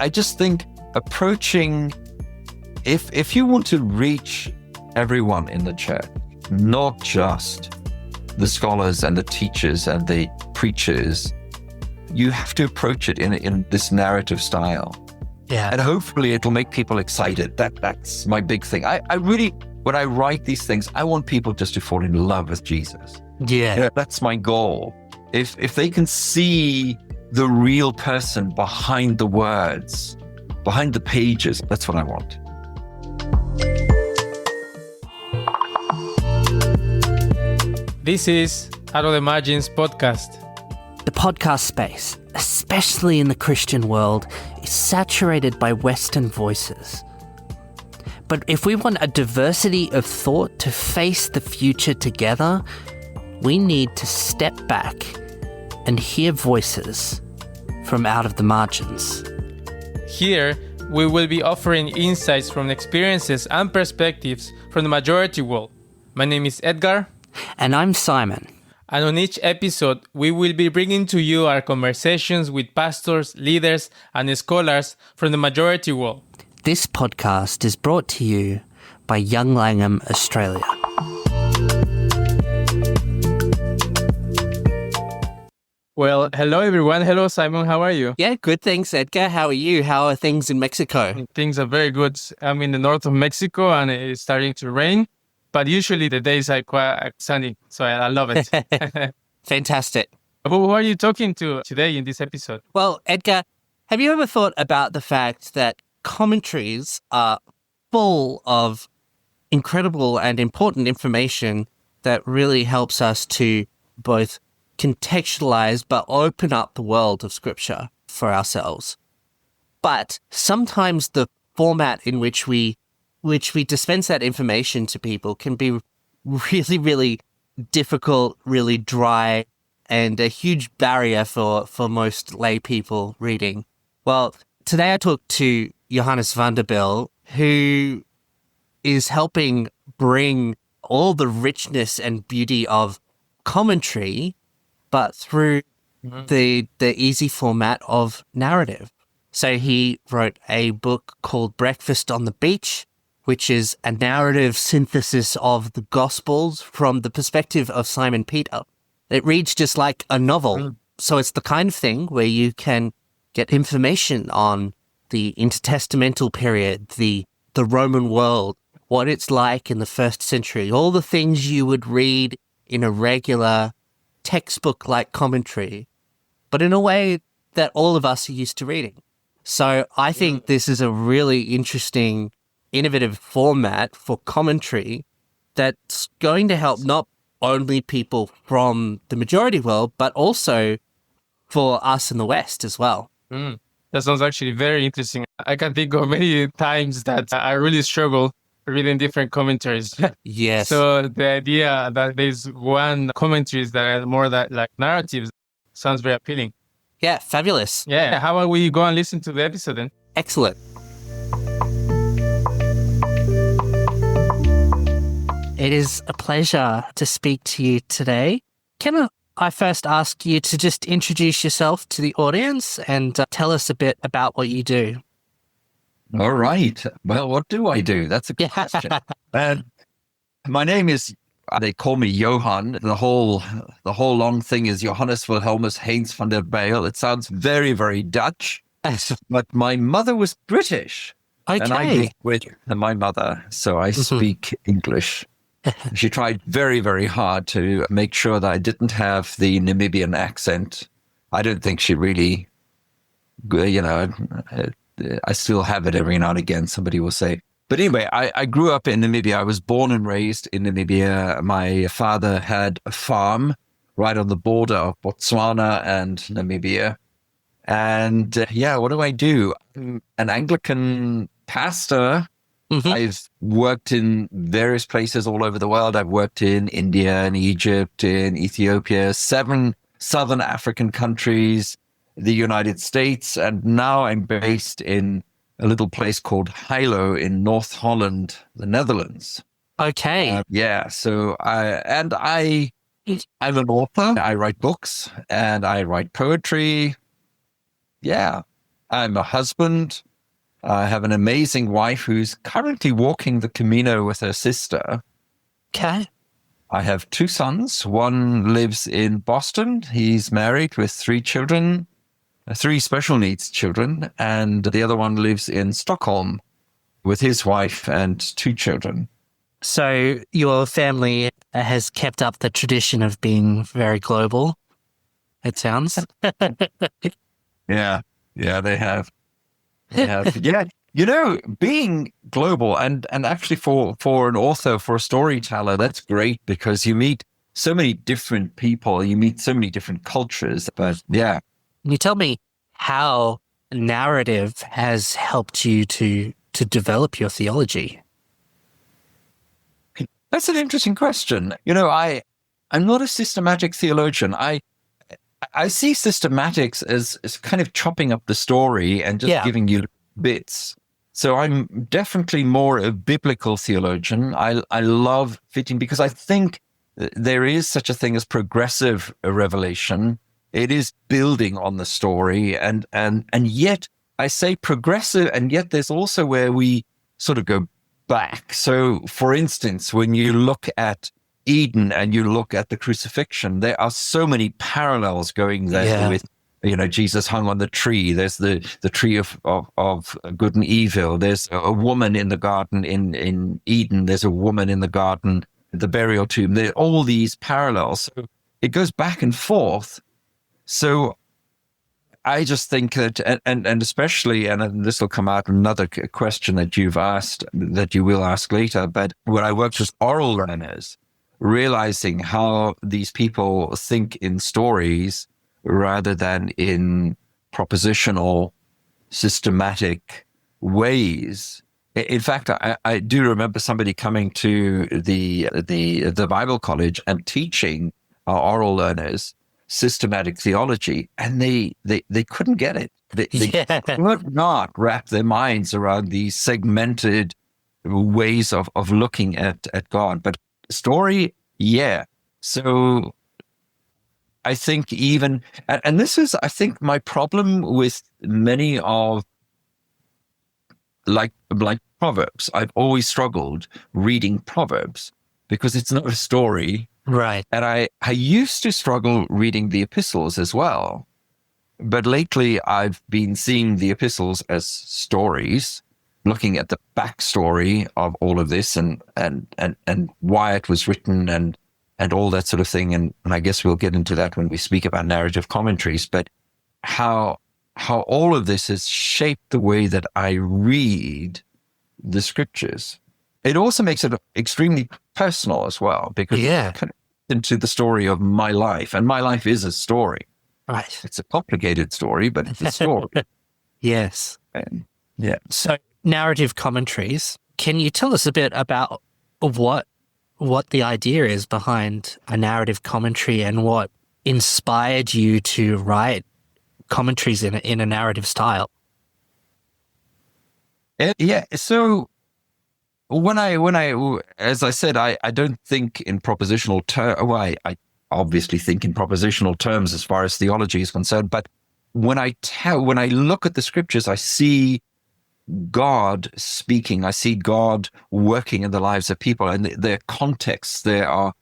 I just think approaching, if you want to reach everyone in the church, not just the scholars and the teachers and the preachers, you have to approach it in this narrative style. Yeah. And hopefully it'll make people excited. That's my big thing. I really, when I write these things, I want people just to fall in love with Jesus. Yeah. That's my goal. If they can see the real person behind the words, behind the pages, that's what I want. This is Out of the Margins podcast. The podcast space, especially in the Christian world, is saturated by Western voices. But if we want a diversity of thought to face the future together, we need to step back and hear voices from out of the margins. Here, we will be offering insights from experiences and perspectives from the majority world. My name is Edgar. And I'm Simon. And on each episode, we will be bringing to you our conversations with pastors, leaders, and scholars from the majority world. This podcast is brought to you by Young Langham Australia. Well, hello everyone. Hello Simon, how are you? Yeah, good, thanks, Edgar. How are you? How are things in Mexico? Things are very good. I'm in the north of Mexico and it's starting to rain. But usually the days are quite sunny, so I love it. Fantastic. But who are you talking to today in this episode? Well, Edgar, have you ever thought about the fact that commentaries are full of incredible and important information that really helps us to both contextualize but open up the world of Scripture for ourselves? But sometimes the format in which we dispense that information to people can be really, really difficult, really dry, and a huge barrier for most lay people reading. Well, today I talked to Johannes van der Bijl, who is helping bring all the richness and beauty of commentary, but through the easy format of narrative. So he wrote a book called Breakfast on the Beach, which is a narrative synthesis of the Gospels from the perspective of Simon Peter. It reads just like a novel. So it's the kind of thing where you can get information on the intertestamental period, the Roman world, what it's like in the first century, all the things you would read in a regular textbook-like commentary, but in a way that all of us are used to reading. So I think this is a really interesting, innovative format for commentary that's going to help not only people from the majority world, but also for us in the West as well. That sounds actually very interesting. I can think of many times that I really struggle reading different commentaries. Yes. So the idea that there's one commentaries that are more that like narratives sounds very appealing. Yeah, fabulous. Yeah. How about we go and listen to the episode then? Excellent. It is a pleasure to speak to you today. Can I first ask you to just introduce yourself to the audience and tell us a bit about what you do? All right. Well, what do I do? That's a good question. My name is, they call me Johan. The whole long thing is Johannes Wilhelmus Heinz van der Bijl. It sounds very, very Dutch, but my mother was British. Okay. And I grew up with my mother, so I speak English. She tried very, very hard to make sure that I didn't have the Namibian accent. I don't think she really, I still have it every now and again, somebody will say. But anyway, I grew up in Namibia. I was born and raised in Namibia. My father had a farm right on the border of Botswana and Namibia. And what do I do? I'm an Anglican pastor. I've worked in various places all over the world. I've worked in India and Egypt, in Ethiopia, 7 southern African countries, the United States, and now I'm based in a little place called Bijl in North Holland, the Netherlands. Okay. So I'm an author. I write books and I write poetry. Yeah. I'm a husband. I have an amazing wife who's currently walking the Camino with her sister. Okay. I have 2 sons. One lives in Boston. He's married with 3 children, 3 special needs children. And the other one lives in Stockholm with his wife and 2 children. So your family has kept up the tradition of being very global, it sounds. Yeah. Yeah, they have. They have. Yeah. Being global and actually for an author, for a storyteller, that's great because you meet so many different people, you meet so many different cultures. But yeah. Can you tell me how narrative has helped you to develop your theology? That's an interesting question. I'm not a systematic theologian. I see systematics as kind of chopping up the story and just giving you bits. So I'm definitely more a biblical theologian. I love fitting because I think there is such a thing as progressive revelation. It is building on the story, and yet I say progressive, and yet there's also where we sort of go back. So, for instance, when you look at Eden and you look at the crucifixion, there are so many parallels going there with, Jesus hung on the tree. There's the tree of good and evil. There's a woman in the garden in Eden. There's a woman in the garden, the burial tomb. There are all these parallels. So it goes back and forth. So I just think that, and especially, and this will come out another question that you've asked, that you will ask later, but when I worked with oral learners, realizing how these people think in stories rather than in propositional, systematic ways. In fact, I do remember somebody coming to the Bible college and teaching our oral learners systematic theology, and they couldn't get it. They could not wrap their minds around these segmented ways of looking at God. But story, yeah. So I think even, and this is, I think, my problem with many of like Proverbs. I've always struggled reading Proverbs because it's not a story. Right. And I used to struggle reading the epistles as well. But lately I've been seeing the epistles as stories, looking at the backstory of all of this and why it was written and all that sort of thing. And I guess we'll get into that when we speak about narrative commentaries, but how all of this has shaped the way that I read the scriptures. It also makes it extremely personal as well, because it's connected into the story of my life, and my life is a story. Right. It's a complicated story, but it's a story. Yes. And, yeah. So narrative commentaries, can you tell us a bit about what the idea is behind a narrative commentary and what inspired you to write commentaries in a narrative style? Yeah. So when I, as I said, I don't think in propositional terms. Well, I obviously think in propositional terms as far as theology is concerned. But when I look at the scriptures, I see God speaking. I see God working in the lives of people, and their contexts. There are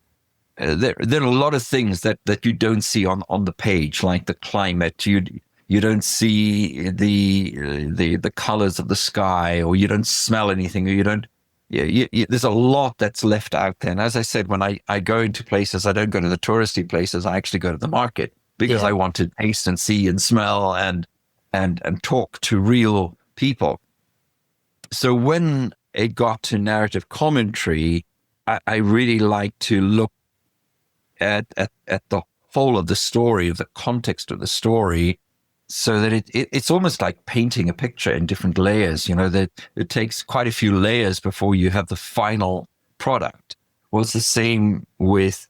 a lot of things that you don't see on the page, like the climate. You don't see the colors of the sky, or you don't smell anything, or you don't. There's a lot that's left out there. And as I said, when I go into places, I don't go to the touristy places. I actually go to the market because I want to taste and see and smell and talk to real people. So when it got to narrative commentary, I really like to look at the whole of the story, of the context of the story, so that it's almost like painting a picture in different layers. That it takes quite a few layers before you have the final product. Well, it's the same with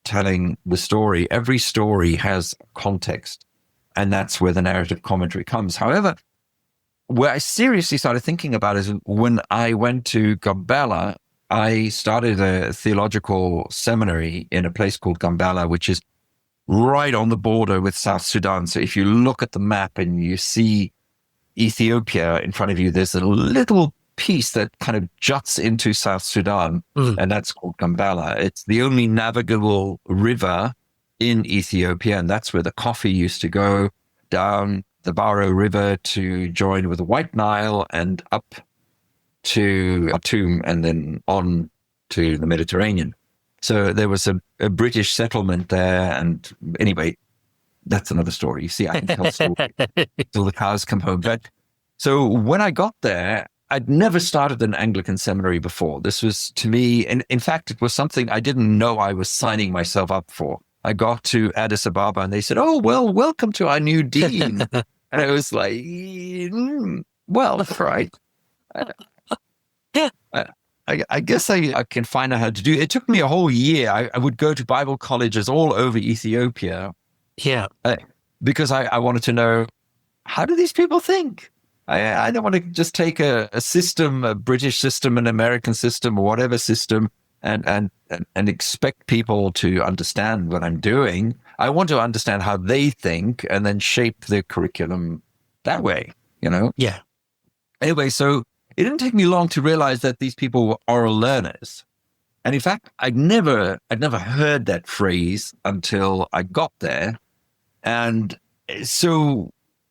telling the story. Every story has context, and that's where the narrative commentary comes. However, where I seriously started thinking about it is when I went to Gambela. I started a theological seminary in a place called Gambela, which is right on the border with South Sudan. So if you look at the map and you see Ethiopia in front of you, there's a little piece that kind of juts into South Sudan, and that's called Gambela. It's the only navigable river in Ethiopia, and that's where the coffee used to go down the Barrow River to join with the White Nile and up to Khartoum and then on to the Mediterranean. So there was a British settlement there. And anyway, that's another story. You see, I can tell stories till the cows come home. But so when I got there, I'd never started an Anglican seminary before. This was to me, and in fact, it was something I didn't know I was signing myself up for. I got to Addis Ababa and they said, "Oh, well, welcome to our new dean." And I was like, well, right. I guess I can find out how to do it. It took me a whole year. I would go to Bible colleges all over Ethiopia. Yeah. Because I wanted to know, how do these people think? I don't want to just take a system, a British system, an American system, or whatever system, and expect people to understand what I'm doing. I want to understand how they think and then shape the curriculum that way, Yeah. Anyway, so it didn't take me long to realize that these people were oral learners. And in fact, I'd never heard that phrase until I got there. And so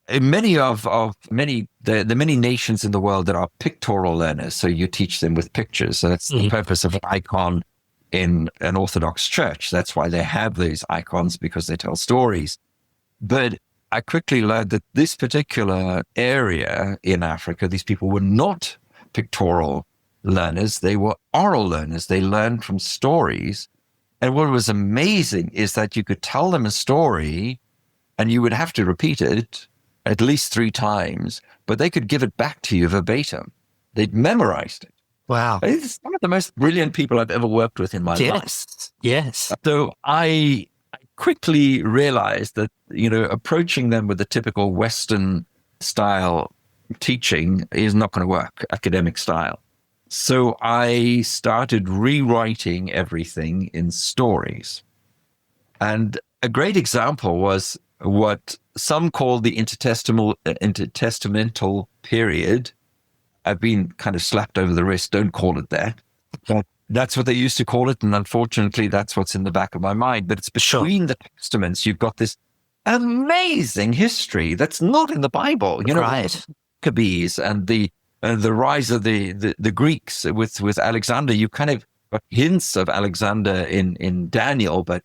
many the many nations in the world that are pictorial learners. So you teach them with pictures. So that's the purpose of an icon in an Orthodox church. That's why they have these icons, because they tell stories. But I quickly learned that this particular area in Africa, these people were not pictorial learners. They were oral learners. They learned from stories. And what was amazing is that you could tell them a story and you would have to repeat it at least 3 times, but they could give it back to you verbatim. They'd memorized it. Wow. It's one of the most brilliant people I've ever worked with in my life. Yes. So I quickly realized that, approaching them with the typical Western style teaching is not going to work, academic style. So I started rewriting everything in stories. And a great example was what some call the intertestamental period. I've been kind of slapped over the wrist. Don't call it that. But that's what they used to call it. And unfortunately, that's what's in the back of my mind. But it's between the testaments. You've got this amazing history that's not in the Bible. Right. Maccabees and the rise of the Greeks with Alexander. You kind of got hints of Alexander in Daniel, but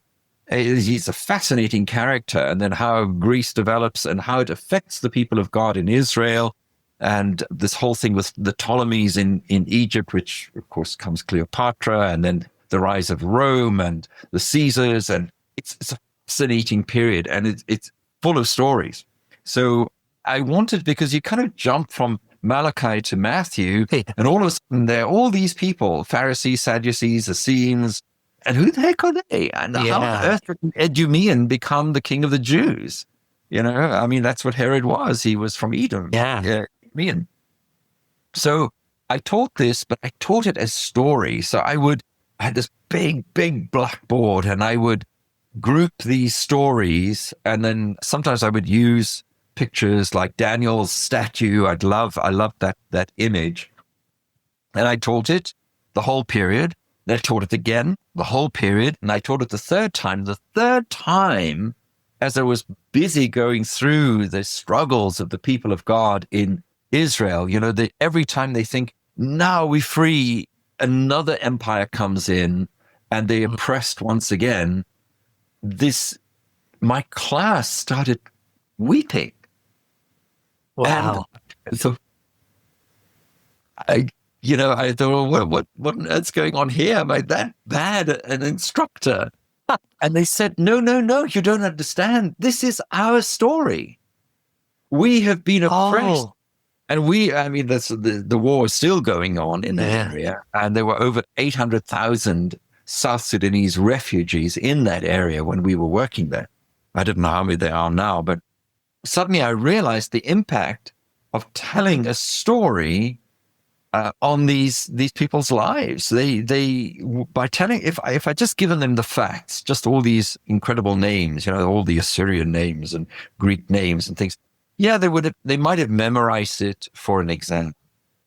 he's a fascinating character. And then how Greece develops and how it affects the people of God in Israel. And this whole thing with the Ptolemies in Egypt, which of course comes Cleopatra, and then the rise of Rome and the Caesars. And it's a fascinating period, and it's full of stories. So I wanted, because you kind of jump from Malachi to Matthew, and all of a sudden there are all these people, Pharisees, Sadducees, Essenes, and who the heck are they? And how on earth did Edomian become the king of the Jews? I mean, that's what Herod was. He was from Edom. Yeah. Edomian. So I taught this, but I taught it as story. So I had this big, big blackboard, and I would group these stories, and then sometimes I would use pictures like Daniel's statue. I loved that image. And I taught it the whole period. Then I taught it again, the whole period. And I taught it the third time. The third time, as I was busy going through the struggles of the people of God in Israel, every time they think, now we free, another empire comes in and they oppressed once again. My class started weeping. Wow. And so I thought, what on earth's going on here? Am I that bad an instructor? And they said, no, you don't understand. This is our story. We have been oppressed. And the war is still going on in that area. And there were over 800,000 South Sudanese refugees in that area when we were working there. I don't know how many there are now, but suddenly I realized the impact of telling a story on these people's lives. They by telling, if I just given them the facts, just all these incredible names, all the Assyrian names and Greek names and things, Yeah, they might have memorized it for an exam,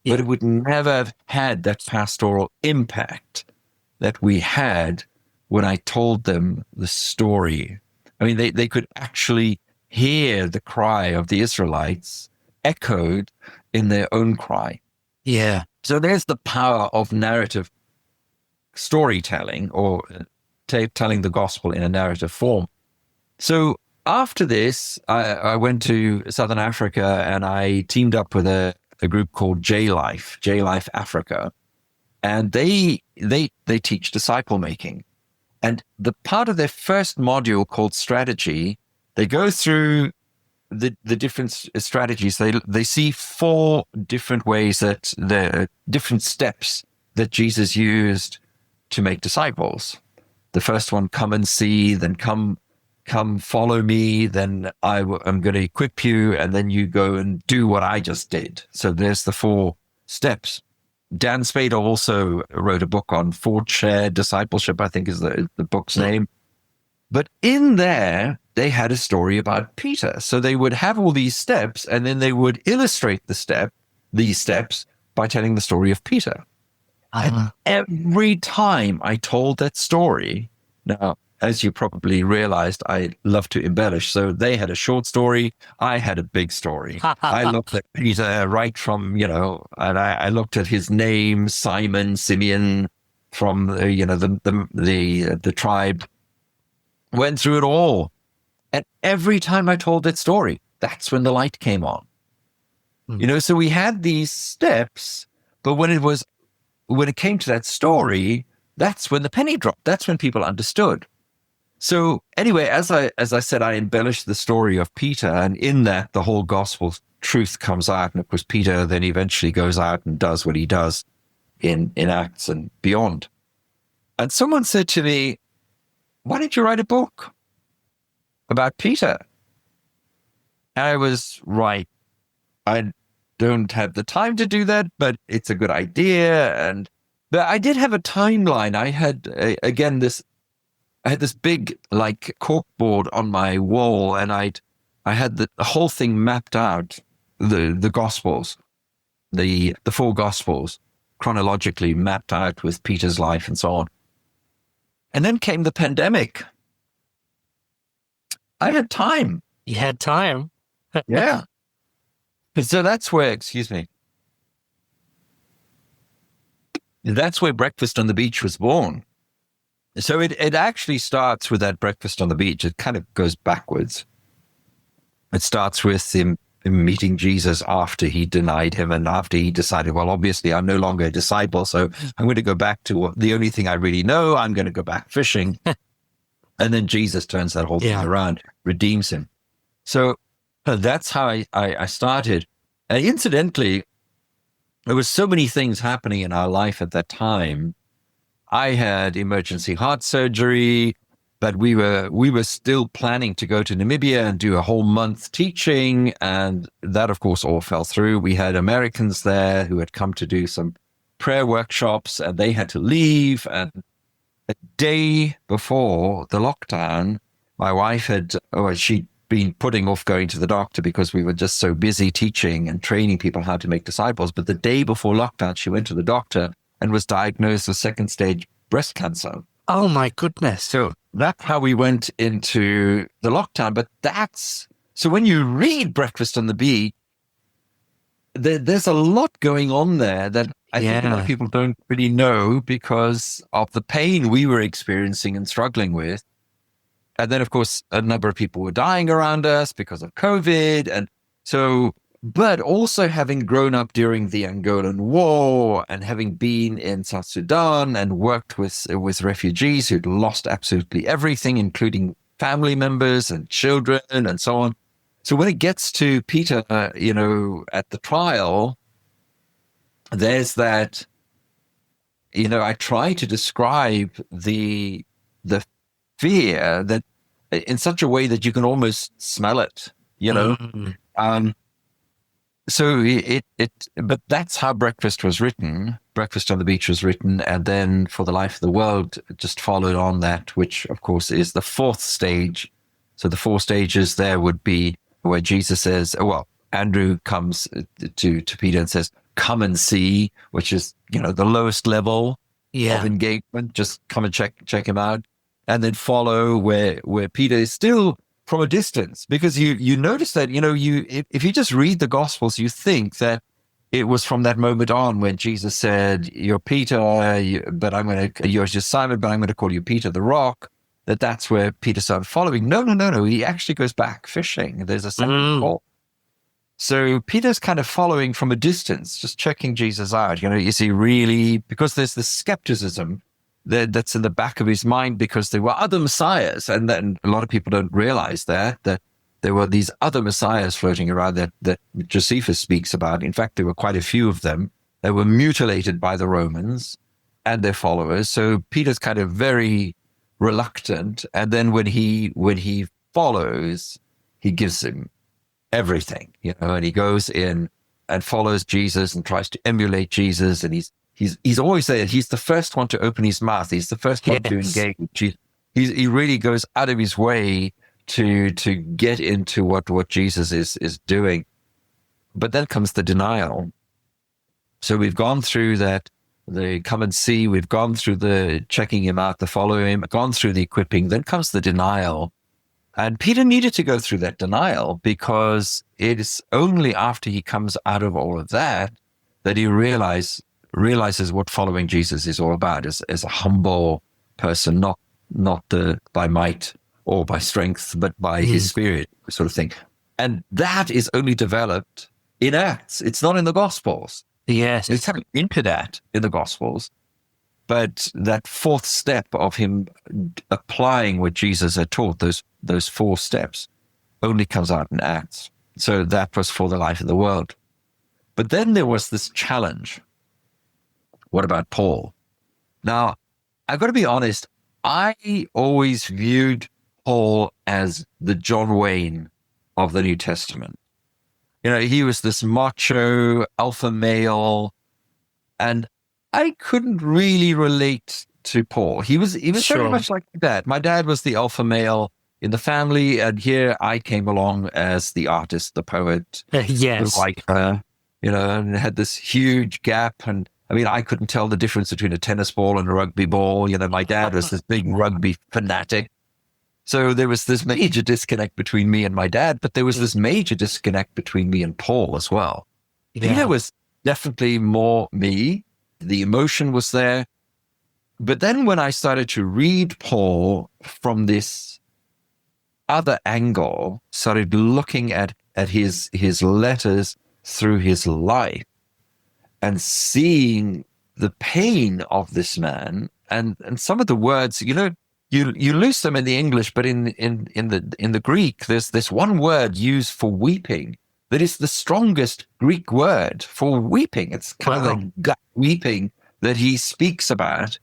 but it would never have had that pastoral impact that we had when I told them the story. I mean, they could actually hear the cry of the Israelites echoed in their own cry. Yeah. So there's the power of narrative storytelling, or telling the gospel in a narrative form. So after this, I went to Southern Africa and I teamed up with a group called J Life Africa, and they teach disciple making. And the part of their first module called strategy, they go through the different strategies. They see 4 different ways that the different steps that Jesus used to make disciples. The first one, come and see, then come follow me, then I'm going to equip you, and then you go and do what I just did. So there's the 4 steps. Dan Spader also wrote a book on 4 shared discipleship, I think is the book's name. But in there, they had a story about Peter. So they would have all these steps, and then they would illustrate these steps by telling the story of Peter. And every time I told that story, now, as you probably realized, I love to embellish. So they had a short story. I had a big story. I looked at Peter right from, and I looked at his name, Simeon, from, the tribe, went through it all. And every time I told that story, that's when the light came on. So we had these steps, but when it came to that story, that's when the penny dropped. That's when people understood. So anyway, as I said, I embellished the story of Peter, and in that, the whole gospel truth comes out. And of course, Peter then eventually goes out and does what he does in Acts and beyond. And someone said to me, why don't you write a book about Peter? And I was right. I don't have the time to do that, but it's a good idea. But I did have a timeline. I had, I had this big corkboard on my wall, and I had the whole thing mapped out, the Gospels, the 4 Gospels, chronologically mapped out with Peter's life and so on. And then came the pandemic. I had time. You had time. Yeah. So that's where, that's where Breakfast on the Beach was born. So it actually starts with that breakfast on the beach. It kind of goes backwards. It starts with him meeting Jesus after he denied him, and after he decided, well, obviously I'm no longer a disciple, so I'm going to go back to the only thing I really know. I'm going to go back fishing. And then Jesus turns that whole thing around, redeems him. So that's how I started. And incidentally, there was so many things happening in our life at that time. I had emergency heart surgery, but we were still planning to go to Namibia and do a whole month teaching. And that, of course, all fell through. We had Americans there who had come to do some prayer workshops, and they had to leave. And a day before the lockdown, my wife she'd been putting off going to the doctor because we were just so busy teaching and training people how to make disciples. But the day before lockdown, she went to the doctor and was diagnosed with 2nd stage breast cancer. Oh my goodness. So that's how we went into the lockdown. But so when you read Breakfast on the Beach, there's a lot going on there that I think a lot of people don't really know because of the pain we were experiencing and struggling with. And then, of course, a number of people were dying around us because of COVID. And so, but also having grown up during the Angolan War and having been in South Sudan and worked with refugees who'd lost absolutely everything, including family members and children and so on. So when it gets to Peter, at the trial, there's that, I try to describe the fear that in such a way that you can almost smell it, So but that's how Breakfast was written. Breakfast on the Beach was written, and then For the Life of the World just followed on that, which of course is the 4th stage. So the 4 stages there would be, where Jesus says, well, Andrew comes to Peter and says, come and see, which is, the lowest level of engagement. Just come and check him out. And then follow where Peter is still from a distance, because you notice that, if you just read the Gospels, you think that it was from that moment on when Jesus said, you're Peter, you're just Simon, but I'm going to call you Peter the Rock, that's where Peter started following. No. He actually goes back fishing. There's a second call. So Peter's kind of following from a distance, just checking Jesus out. Is he really, because there's this skepticism that's in the back of his mind, because there were other messiahs. And then a lot of people don't realize that there were these other messiahs floating around that Josephus speaks about. In fact, there were quite a few of them that were mutilated by the Romans and their followers. So Peter's kind of very reluctant. And then when he follows, he gives him everything, and he goes in and follows Jesus and tries to emulate Jesus. And he's always there. He's the first one to open his mouth. He's the first one to engage with Jesus. He really goes out of his way to get into what Jesus is doing. But then comes the denial. So we've gone through that, the come and see, we've gone through the checking him out, the following him, gone through the equipping, then comes the denial. And Peter needed to go through that denial, because it is only after he comes out of all of that he realizes what following Jesus is all about, as a humble person, not by might or by strength, but by his Spirit, sort of thing. And that is only developed in Acts. It's not in the Gospels. Yes. It's coming into that in the Gospels. But that fourth step of him applying what Jesus had taught, those 4 steps, only comes out in Acts. So that was for the life of the world. But then there was this challenge. What about Paul? Now, I've got to be honest, I always viewed Paul as the John Wayne of the New Testament. He was this macho alpha male, and I couldn't really relate to Paul. He was very much like my dad. My dad was the alpha male in the family, and here I came along as the artist, the poet, yes, the writer, and had this huge gap. And I mean, I couldn't tell the difference between a tennis ball and a rugby ball. My dad was this big rugby fanatic. So there was this major disconnect between me and my dad, but there was this major disconnect between me and Paul as well. Yeah. Peter was definitely more me. The emotion was there. But then when I started to read Paul from this other angle, started looking at his letters through his life and seeing the pain of this man and some of the words, you lose them in the English, but in the Greek, there's this one word used for weeping that is the strongest Greek word for weeping. It's kind of like gut weeping that he speaks about.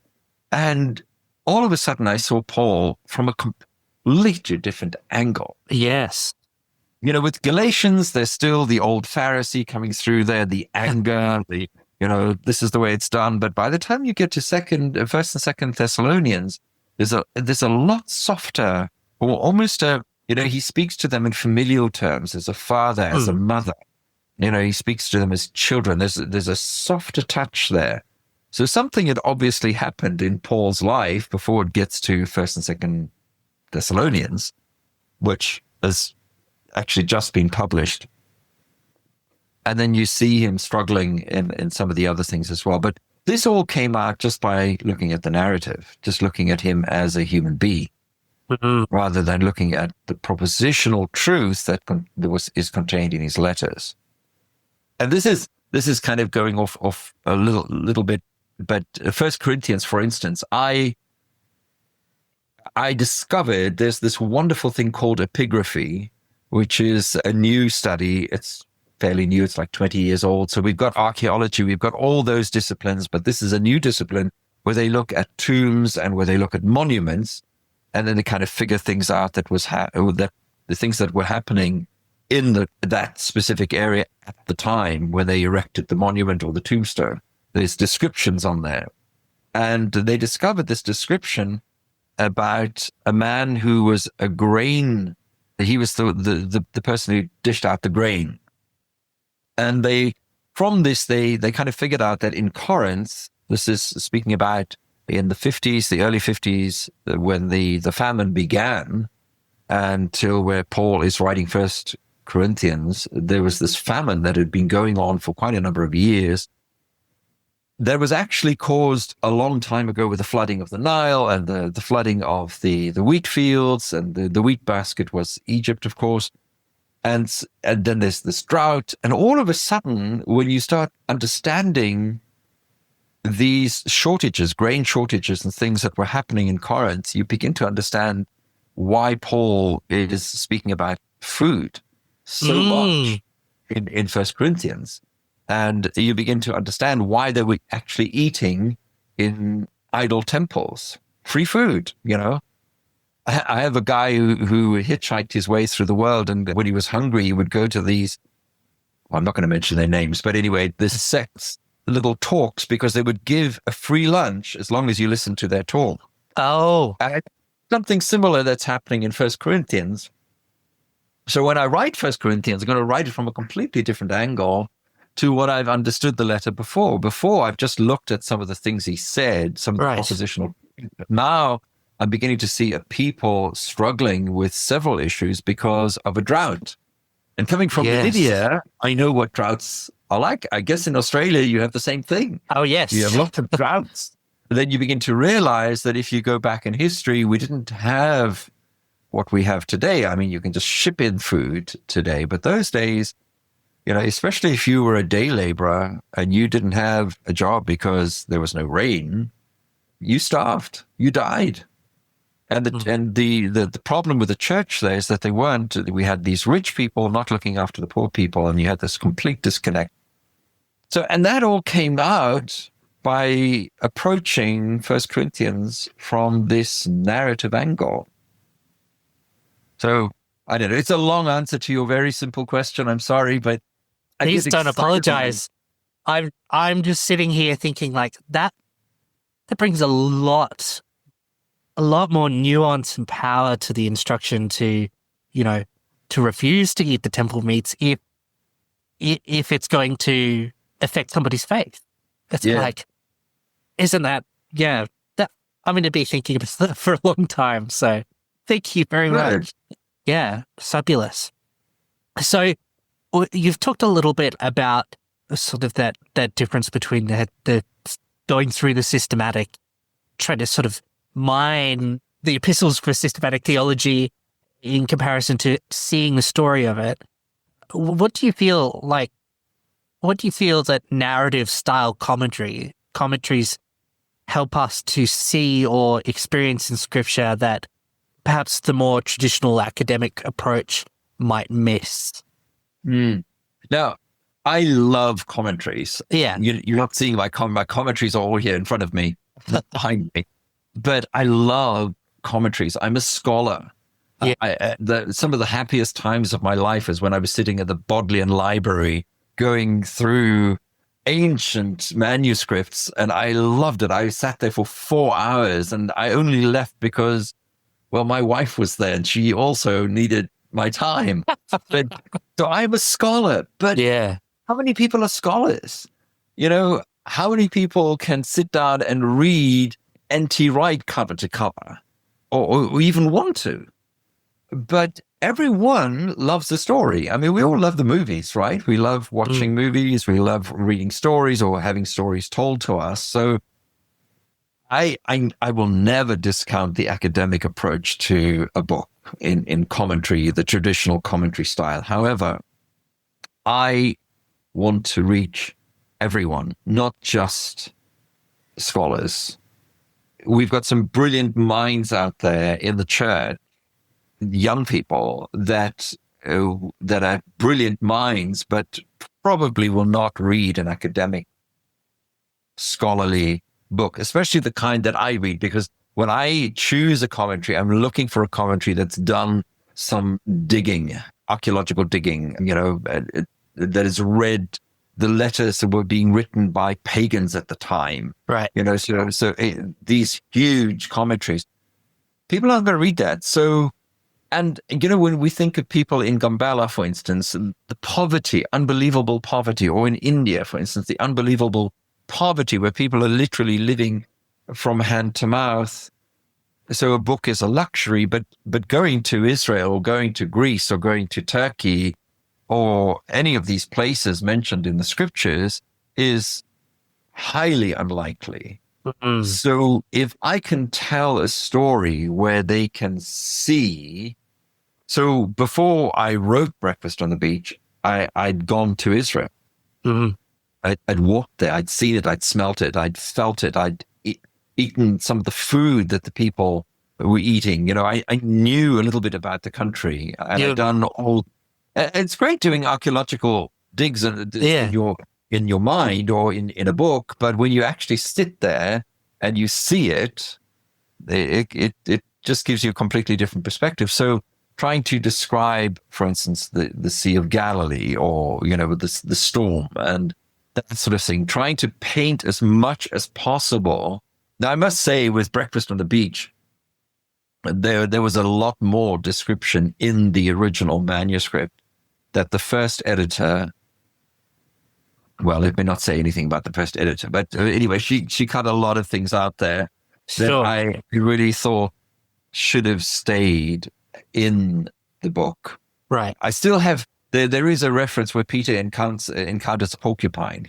And all of a sudden I saw Paul from a completely different angle. Yes. With Galatians, there's still the old Pharisee coming through there, the anger, this is the way it's done. But by the time you get to First and Second Thessalonians, there's a lot softer, or almost he speaks to them in familial terms, as a father, as a mother. He speaks to them as children. There's a softer touch there. So something had obviously happened in Paul's life before it gets to First and Second Thessalonians, which has actually just been published. And then you see him struggling in some of the other things as well. But this all came out just by looking at the narrative, just looking at him as a human being, rather than looking at the propositional truth that is contained in his letters. And this is kind of going off a little bit. But First Corinthians, for instance, I discovered there's this wonderful thing called epigraphy, which is a new study. It's fairly new. It's like 20 years old. So we've got archaeology, we've got all those disciplines, but this is a new discipline where they look at tombs and where they look at monuments, and then they kind of figure things out that the things that were happening in that specific area at the time when they erected the monument or the tombstone. There's descriptions on there. And they discovered this description about a man who was a grain He was the person who dished out the grain. And from this, they kind of figured out that in Corinth, this is speaking about in the 50s, the early 50s, when the famine began, until where Paul is writing First Corinthians, there was this famine that had been going on for quite a number of years. That was actually caused a long time ago with the flooding of the Nile and the flooding of the wheat fields, and the wheat basket was Egypt, of course. And then there's this drought. And all of a sudden, when you start understanding these shortages, grain shortages and things that were happening in Corinth, you begin to understand why Paul is speaking about food so much in First Corinthians. And you begin to understand why they were actually eating in idol temples. Free food, you know. I have a guy who hitchhiked his way through the world, and when he was hungry, he would go to these, well, I'm not going to mention their names, but anyway, this sect's little talks, because they would give a free lunch as long as you listen to their talk. Oh. Something similar that's happening in First Corinthians. So when I write First Corinthians, I'm going to write it from a completely different angle to what I've understood the letter before. Before, I've just looked at some of the things he said, some of the oppositional. Now, I'm beginning to see a people struggling with several issues because of a drought. And coming from Lydia, I know what droughts are like. I guess in Australia, you have the same thing. Oh, yes. You have lots of droughts. But then you begin to realize that if you go back in history, we didn't have what we have today. I mean, you can just ship in food today. But those days, you know, especially if you were a day laborer and you didn't have a job because there was no rain, you starved, you died. And the problem with the church there is that we had these rich people not looking after the poor people, and you had this complete disconnect. So, and that all came out by approaching First Corinthians from this narrative angle. So, I don't know. It's a long answer to your very simple question. I'm sorry, but please don't apologize. I'm just sitting here thinking like that brings a lot more nuance and power to the instruction to, you know, to refuse to eat the temple meats if it's going to affect somebody's faith. It's like, isn't that, that I'm going to be thinking about that for a long time. So thank you very much. Yeah, fabulous. So you've talked a little bit about sort of that difference between the going through the systematic, trying to sort of mine the epistles for systematic theology in comparison to seeing the story of it. What do you feel that narrative style commentaries help us to see or experience in scripture that perhaps the more traditional academic approach might miss? Now, I love commentaries. Yeah. You're not seeing my commentaries are all here in front of me, behind me. But I love commentaries. I'm a scholar. Yeah. Some of the happiest times of my life is when I was sitting at the Bodleian Library going through ancient manuscripts, and I loved it. I sat there for 4 hours, and I only left because, well, my wife was there, and she also needed my time. So I'm a scholar, but how many people are scholars? You know, how many people can sit down and read N.T. Wright cover to cover, or even want to? But everyone loves the story. I mean, we all love the movies, right? We love watching movies. We love reading stories or having stories told to us. So I will never discount the academic approach to a book in commentary, the traditional commentary style. However, I want to reach everyone, not just scholars. We've got some brilliant minds out there in the church, young people that are brilliant minds, but probably will not read an academic scholarly book, especially the kind that I read, because when I choose a commentary, I'm looking for a commentary that's done some digging, archaeological digging, you know, that has read the letters that were being written by pagans at the time. Right. You know, so these huge commentaries, people aren't going to read that. So And, when we think of people in Gambela, for instance, and the poverty, unbelievable poverty, or in India, for instance, the unbelievable poverty where people are literally living from hand to mouth. So a book is a luxury, but going to Israel or going to Greece or going to Turkey or any of these places mentioned in the scriptures is highly unlikely. Mm. So if I can tell a story where they can see, so before I wrote Breakfast on the Beach, I'd gone to Israel. Mm. I'd walked there. I'd seen it. I'd smelt it. I'd felt it. I'd eaten some of the food that the people were eating. I knew a little bit about the country, and I'd done all. It's great doing archaeological digs in your mind or in a book, but when you actually sit there and you see it, it just gives you a completely different perspective. So trying to describe, for instance, the Sea of Galilee or, the storm and that sort of thing, trying to paint as much as possible. Now, I must say with Breakfast on the Beach, there was a lot more description in the original manuscript that the first editor, well, let me not say anything about the first editor, but anyway, she cut a lot of things out there that I really thought should have stayed in the book. Right. I still have, there is a reference where Peter encounters a porcupine,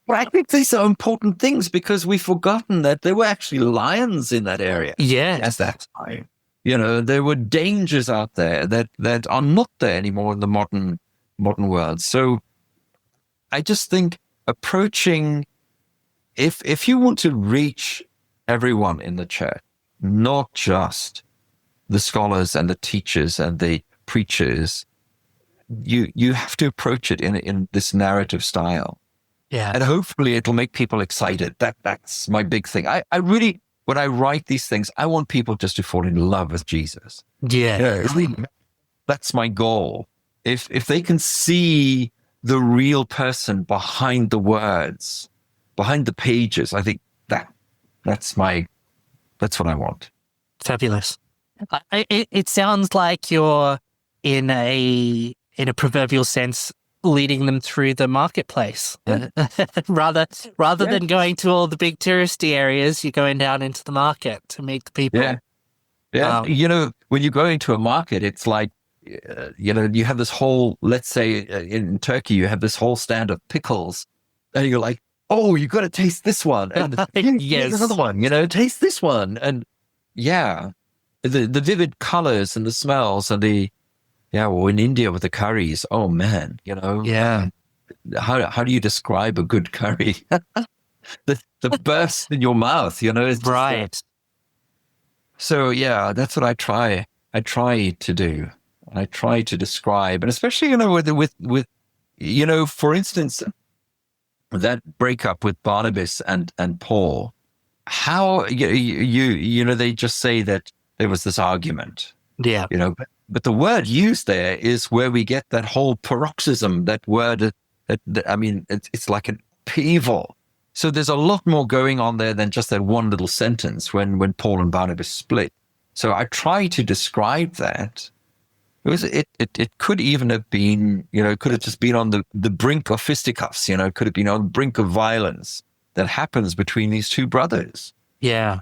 But I think these are important things because we've forgotten that there were actually lions in that area. Yeah. At that time. There were dangers out there that are not there anymore in the modern world. So I just think approaching, if you want to reach everyone in the church, not just the scholars and the teachers and the preachers, you have to approach it in this narrative style. Yeah. And hopefully it'll make people excited. That's my big thing. I really, when I write these things, I want people just to fall in love with Jesus. Yeah. That's my goal. If they can see the real person behind the words, behind the pages, I think that's what I want. Fabulous. It sounds like you're in a proverbial sense leading them through the marketplace. rather than going to all the big touristy areas, you're going down into the market to meet the people. Yeah. When you go into a market, it's like, you have this whole, let's say in Turkey, you have this whole stand of pickles and you're like, oh, you got to taste this one. And yes, another one, taste this one. And the vivid colors and the smells and well, in India with the curries, oh man, Yeah. How do you describe a good curry? the burst in your mouth, it's right. So that's what I try to do. I try to describe, and especially, with for instance, that breakup with Barnabas and Paul, how, they just say that there was this argument. Yeah. But the word used there is where we get that whole paroxysm, that word, it's like an upheaval. So there's a lot more going on there than just that one little sentence when Paul and Barnabas split. So I try to describe that. It could even have been, it could have just been on the brink of fisticuffs, it could have been on the brink of violence that happens between these two brothers. Yeah.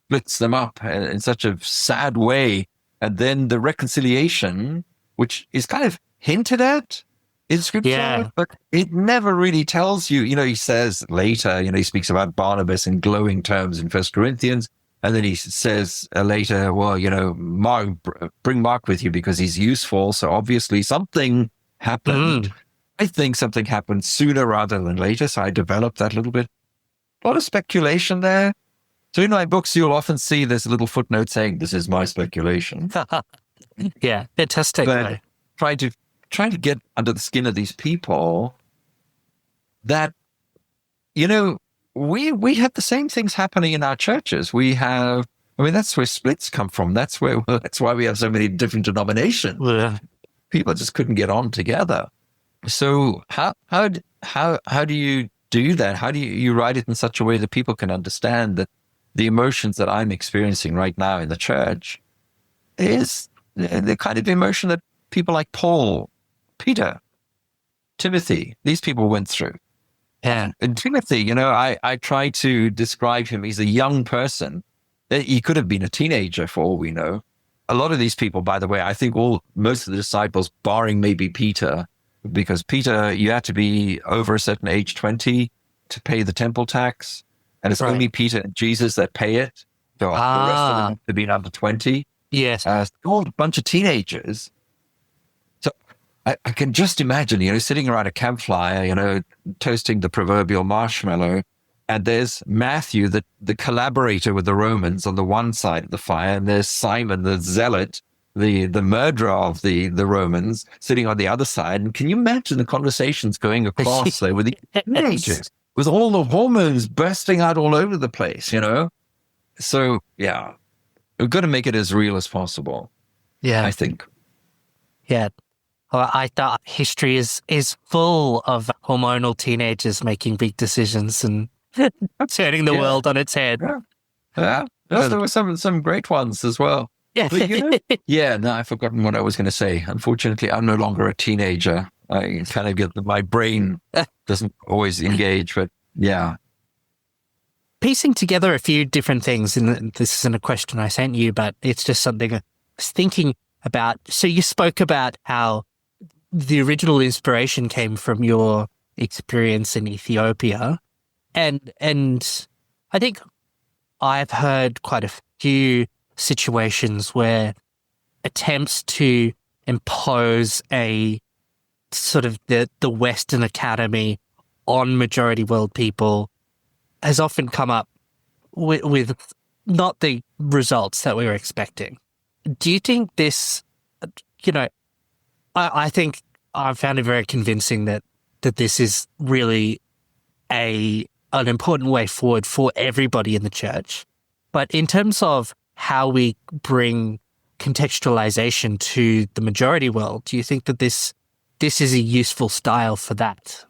Splits them up in such a sad way. And then the reconciliation, which is kind of hinted at in scripture, but it never really tells you. He says later, he speaks about Barnabas in glowing terms in 1 Corinthians. And then he says later, well, bring Mark with you because he's useful. So obviously something happened. I think something happened sooner rather than later. So I developed that a little bit. A lot of speculation there. So in my books, you'll often see this little footnote saying, this is my speculation. Yeah, fantastic. But trying to get under the skin of these people that, we have the same things happening in our churches. We have, that's where splits come from. That's why we have so many different denominations. Yeah. People just couldn't get on together. So how do you do that? How do you write it in such a way that people can understand that the emotions that I'm experiencing right now in the church, is the kind of emotion that people like Paul, Peter, Timothy, these people went through. Yeah. And Timothy, I try to describe him. He's a young person. He could have been a teenager for all we know. A lot of these people, by the way, I think most of the disciples, barring maybe Peter, because Peter, you had to be over a certain age, 20, to pay the temple tax. And it's only Peter and Jesus that pay it. So the rest of them have to be under 20. Yes. All a bunch of teenagers. So I can just imagine, sitting around a campfire, toasting the proverbial marshmallow. And there's Matthew, the collaborator with the Romans on the one side of the fire. And there's Simon, the zealot, the murderer of the Romans, sitting on the other side. And can you imagine the conversations going across there with the teenagers, with all the hormones bursting out all over the place, So, yeah, we've got to make it as real as possible. Yeah. I think. Yeah. Well, I thought history is full of hormonal teenagers making big decisions and turning the world on its head. Yeah. There were some great ones as well. Yeah. But, I've forgotten what I was going to say. Unfortunately, I'm no longer a teenager. I kind of get my brain doesn't always engage, but yeah. Piecing together a few different things, and this isn't a question I sent you, but it's just something I was thinking about. So you spoke about how the original inspiration came from your experience in Ethiopia. And I think I've heard quite a few situations where attempts to impose a sort of the Western Academy on majority world people has often come up with not the results that we were expecting. Do you think this, I think I found it very convincing that this is really an important way forward for everybody in the church. But in terms of how we bring contextualization to the majority world, do you think that this is a useful style for that?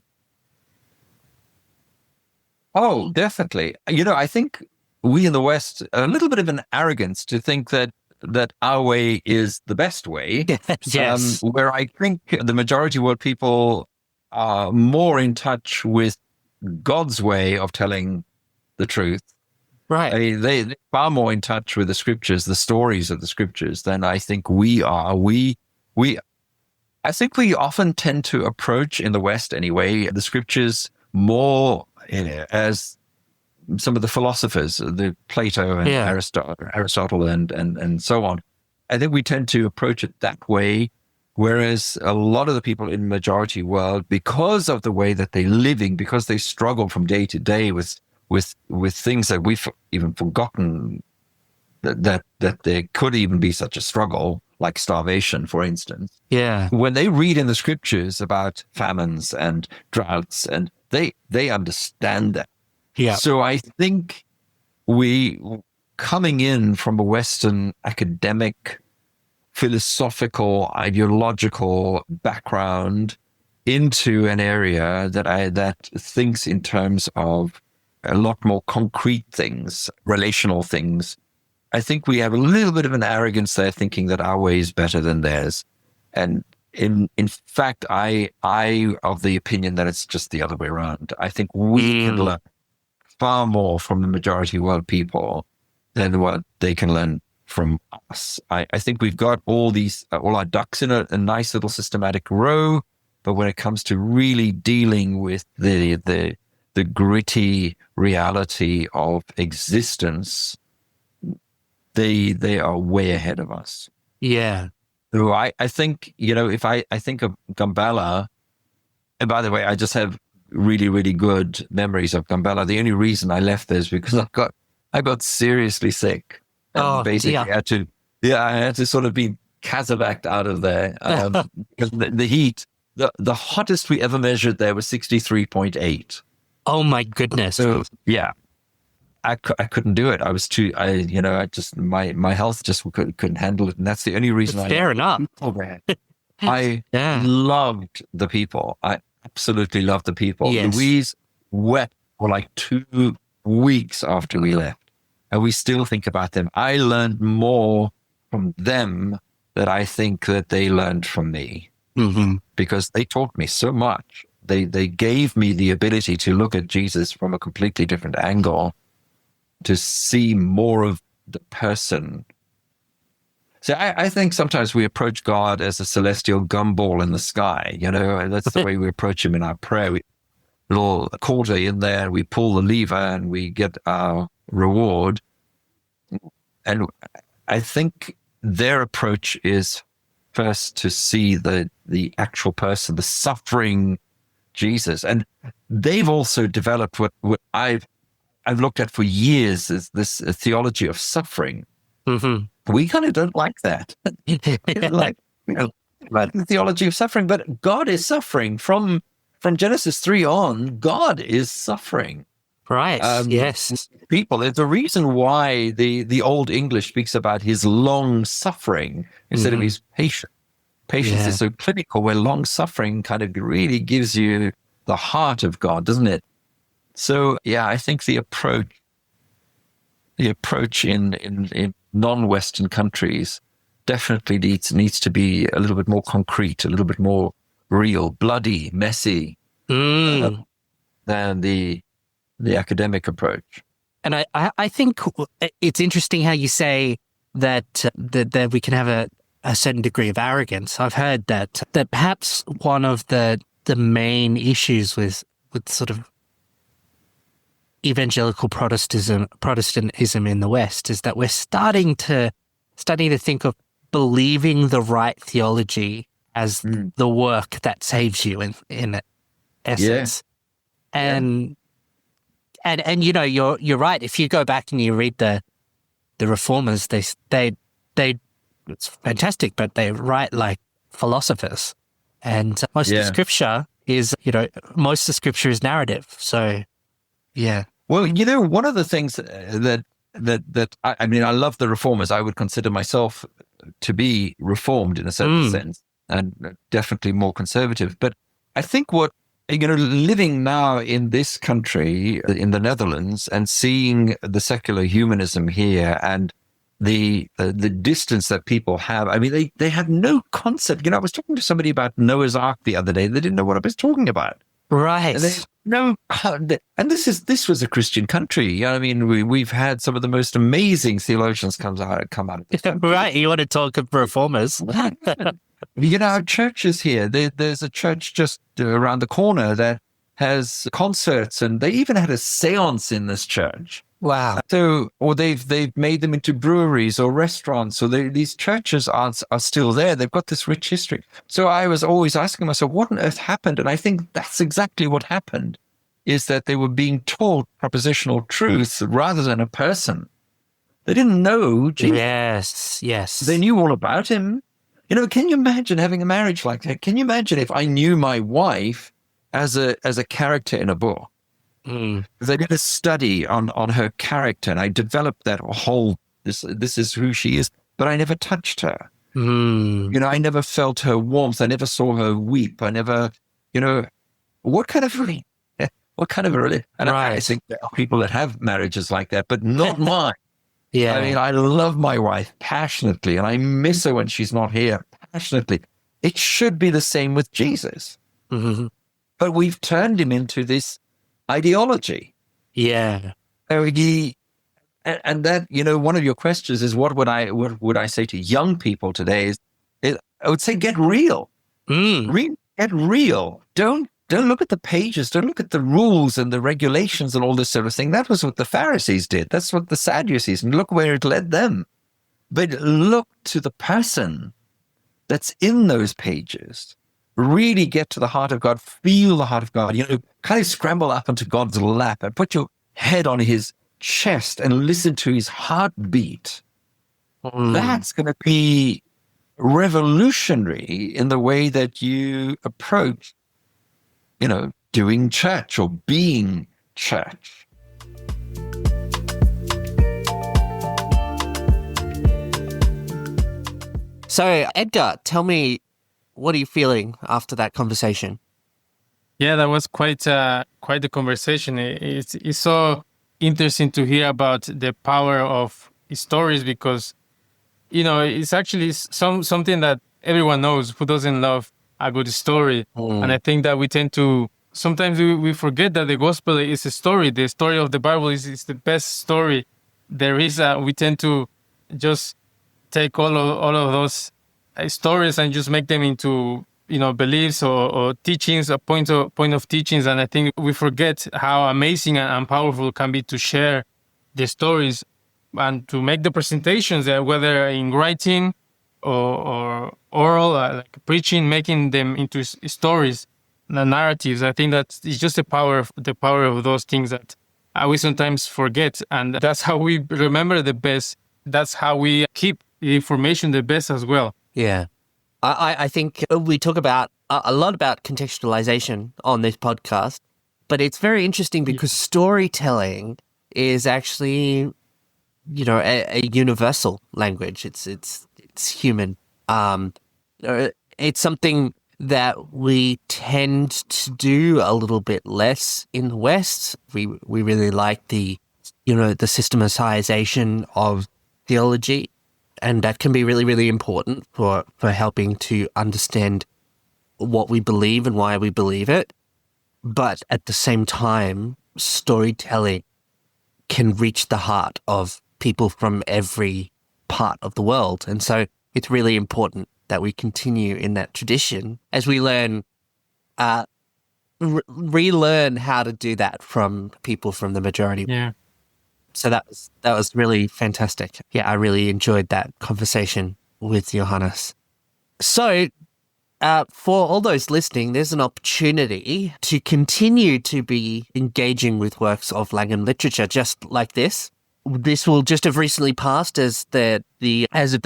Oh, definitely. I think we in the West, a little bit of an arrogance to think that our way is the best way. Yes. Where I think the majority world people are more in touch with God's way of telling the truth. Right. I mean, they're far more in touch with the scriptures, the stories of the scriptures, than I think we are. I think we often tend to approach, in the West anyway, the scriptures more as some of the philosophers, the Plato and Aristotle and so on. I think we tend to approach it that way, whereas a lot of the people in the majority world, because of the way that they're living, because they struggle from day to day with things that we've even forgotten that there could even be such a struggle, like starvation, for instance. Yeah. When they read in the scriptures about famines and droughts, and they understand that. Yeah. So I think we, coming in from a Western academic, philosophical, ideological background into an area that thinks in terms of a lot more concrete things, relational things, I think we have a little bit of an arrogance there, thinking that our way is better than theirs. And in fact, I of the opinion that it's just the other way around. I think we can learn far more from the majority world people than what they can learn from us. I think we've got all our ducks in a nice little systematic row, but when it comes to really dealing with the gritty reality of existence, they are way ahead of us. Yeah. So I think, if I think of Gambella, and by the way, I just have really, really good memories of Gambella. The only reason I left there is because I got seriously sick. And basically I had to sort of be casevaced out of there. Because the heat, the hottest we ever measured there was 63.8. Oh my goodness. So yeah, I couldn't do it. I was too, my health just couldn't handle it. And that's the only reason Fair enough. I loved the people. I absolutely loved the people. Yes. Louise wept for like 2 weeks after we left. And we still think about them. I learned more from them that I think that they learned from me, because they taught me so much. They gave me the ability to look at Jesus from a completely different angle, to see more of the person. So I think sometimes we approach God as a celestial gumball in the sky. That's the way we approach him in our prayer. Little quarter in there, we pull the lever and we get our reward. And I think their approach is first to see the actual person, the suffering Jesus. And they've also developed what I've looked at for years, is this theology of suffering. We kind of don't like that. Like, about the theology of suffering, but God is suffering from Genesis 3 on. God is suffering. Right. Yes. People, there's a reason why the Old English speaks about his long suffering instead of his patience. Patience is so clinical, where long suffering kind of really gives you the heart of God, doesn't it? So yeah, I think the approach in non-Western countries definitely needs to be a little bit more concrete, a little bit more real, bloody, messy than the academic approach. And I think it's interesting how you say that we can have a certain degree of arrogance. I've heard that perhaps one of the main issues with sort of evangelical Protestantism in the West is that we're starting to think of believing the right theology as the work that saves you in essence. And you're right. If you go back and you read the Reformers, they it's fantastic, but they write like philosophers, and most of the scripture is narrative. So yeah. Well, one of the things that I mean, I love the Reformers. I would consider myself to be Reformed in a certain sense, and definitely more conservative. But I think living now in this country, in the Netherlands, and seeing the secular humanism here and the distance that people have. I mean, they have no concept. I was talking to somebody about Noah's Ark the other day. They didn't know what I was talking about. Right. And this was a Christian country. I mean, we've had some of the most amazing theologians come out of this country. Right. You want to talk of Reformers? Our churches here. There's a church just around the corner that has concerts, and they even had a séance in this church. Wow. So, or they've made them into breweries or restaurants. So these churches are still there. They've got this rich history. So I was always asking myself, what on earth happened? And I think that's exactly what happened, is that they were being taught propositional truth rather than a person. They didn't know Jesus. Yes. They knew all about him. Can you imagine having a marriage like that? Can you imagine if I knew my wife as a character in a book? They did a study on her character, and I developed that whole, this is who she is, but I never touched her. I never felt her warmth. I never saw her weep. I never, what kind of a religion? And I think there are people that have marriages like that, but not mine. Yeah. I mean, I love my wife passionately, and I miss her when she's not here passionately. It should be the same with Jesus. But we've turned him into this ideology. Yeah. And that, one of your questions is what would I say to young people today is I would say get real. Get real. Don't look at the pages. Don't look at the rules and the regulations and all this sort of thing. That was what the Pharisees did. That's what the Sadducees, and look where it led them. But look to the person that's in those pages. Really get to the heart of God, feel the heart of God, kind of scramble up onto God's lap and put your head on his chest and listen to his heartbeat. That's going to be revolutionary in the way that you approach, doing church or being church. So, Edgar, tell me, what are you feeling after that conversation? Yeah, that was quite the conversation. It's so interesting to hear about the power of stories, because it's actually something that everyone knows. Who doesn't love a good story? And I think that we tend to sometimes we forget that the gospel is a story. The story of the Bible is the best story there is. We tend to just take all of those stories and just make them into beliefs or teachings, a point of teachings. And I think we forget how amazing and powerful it can be to share the stories and to make the presentations, whether in writing or oral, like preaching, making them into stories, the narratives. I think that it's just the power of those things that we sometimes forget, and that's how we remember the best. That's how we keep the information the best as well. Yeah. I think we talk about a lot about contextualization on this podcast, but it's very interesting because storytelling is actually, a universal language. It's human. It's something that we tend to do a little bit less in the West. We really like the systematization of theology. And that can be really, really important for helping to understand what we believe and why we believe it. But at the same time, storytelling can reach the heart of people from every part of the world. And so it's really important that we continue in that tradition as we learn, relearn how to do that from people from the majority. Yeah. So that was really fantastic. Yeah, I really enjoyed that conversation with Johannes. So for all those listening, there's an opportunity to continue to be engaging with works of Langham literature just like this. This will just have recently passed as of the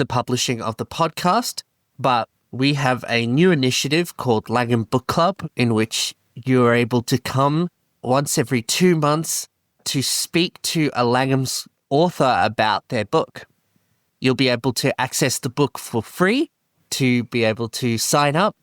publishing of the podcast, but we have a new initiative called Langham Book Club, in which you're able to come once every 2 months to speak to a Langham's author about their book. You'll be able to access the book for free, to be able to sign up.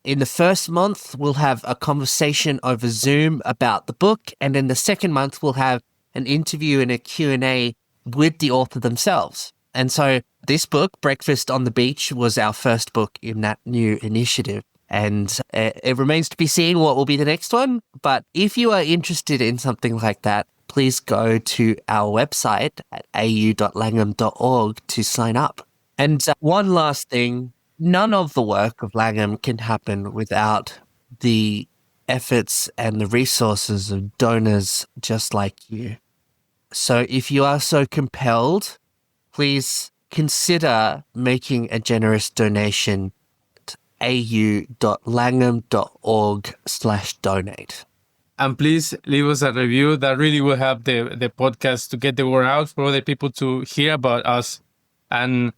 In the first month, we'll have a conversation over Zoom about the book, and in the second month, we'll have an interview and a Q&A with the author themselves. And so this book, Breakfast on the Beach, was our first book in that new initiative. And it remains to be seen what will be the next one. But if you are interested in something like that, please go to our website at au.langham.org to sign up. And one last thing, none of the work of Langham can happen without the efforts and the resources of donors just like you. So if you are so compelled, please consider making a generous donation at au.langham.org/donate. And please leave us a review. That really will help the podcast to get the word out for other people to hear about us. And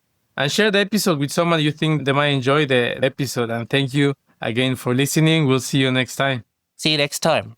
share the episode with someone you think they might enjoy the episode. And thank you again for listening. We'll see you next time. See you next time.